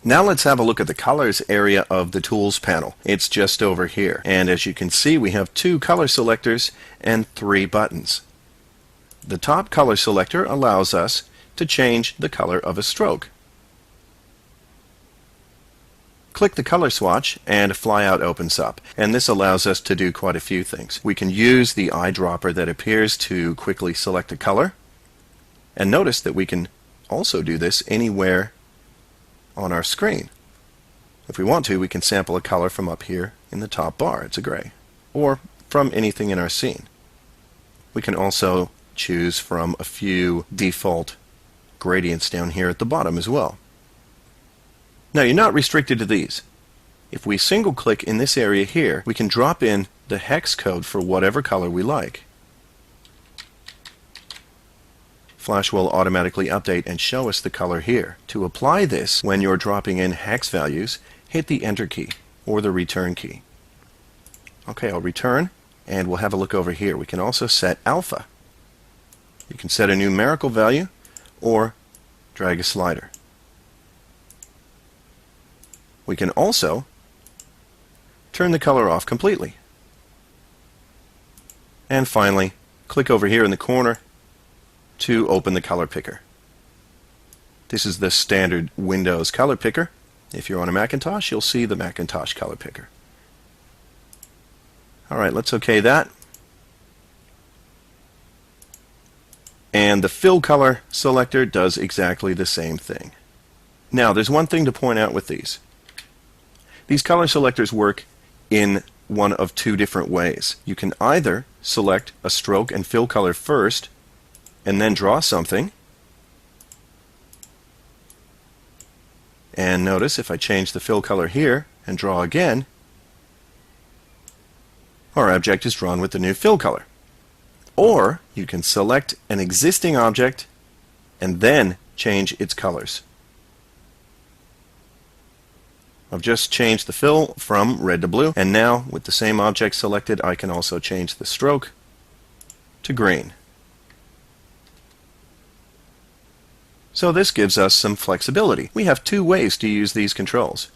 Now let's have a look at the colors area of the tools panel. It's just over here. And as you can see, we have 2 color selectors and 3 buttons. The top color selector allows us to change the color of a stroke. Click the color swatch and Flyout opens up, and this allows us to do quite a few things. We can use the eyedropper that appears to quickly select a color, and notice that we can also do this anywhere on our screen. If we want to, we can sample a color from up here in the top bar. It's a gray, or from anything in our scene. We can also choose from a few default gradients down here at the bottom as well. Now, you're not restricted to these. If we single click in this area here, we can drop in the hex code for whatever color we like. Flash will automatically update and show us the color here. To apply this, when you're dropping in hex values, hit the Enter key or the Return key. Okay, I'll return, and we'll have a look over here. We can also set alpha. You can set a numerical value or drag a slider. We can also turn the color off completely. And finally, click over here in the corner to open the color picker. This is the standard Windows color picker. If you're on a Macintosh, you'll see the Macintosh color picker. Alright, let's OK that. And the fill color selector does exactly the same thing. Now, there's one thing to point out with these. These color selectors work in one of 2 different ways. You can either select a stroke and fill color first, and then draw something. And notice if I change the fill color here and draw again, our object is drawn with the new fill color. Or you can select an existing object and then change its colors. I've just changed the fill from red to blue, and now with the same object selected, I can also change the stroke to green. So this gives us some flexibility. We have 2 ways to use these controls.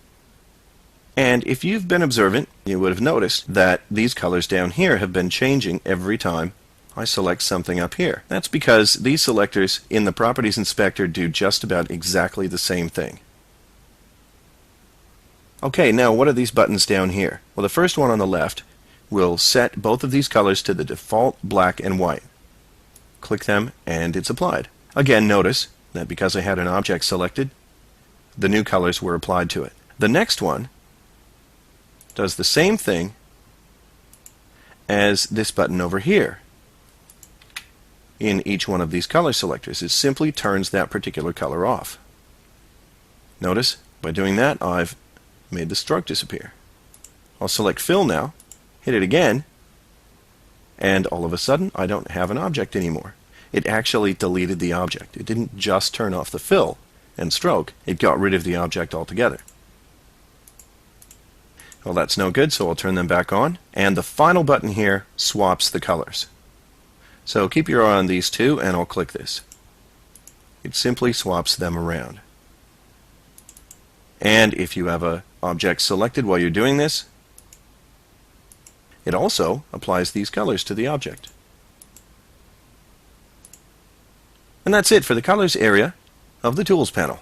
And if you've been observant, you would have noticed that these colors down here have been changing every time I select something up here. That's because these selectors in the Properties Inspector do just about exactly the same thing. Okay, now what are these buttons down here? Well, the first one on the left will set both of these colors to the default black and white. Click them and it's applied. Again, notice that because I had an object selected, the new colors were applied to it. The next one does the same thing as this button over here. In each one of these color selectors, it simply turns that particular color off. Notice, by doing that, I've made the stroke disappear. I'll select Fill now, hit it again, and all of a sudden I don't have an object anymore. It actually deleted the object. It didn't just turn off the fill and stroke, it got rid of the object altogether. Well, that's no good, so I'll turn them back on. And the final button here swaps the colors. So keep your eye on these 2, and I'll click this. It simply swaps them around. And if you have an object selected while you're doing this, it also applies these colors to the object. And that's it for the colors area of the Tools panel.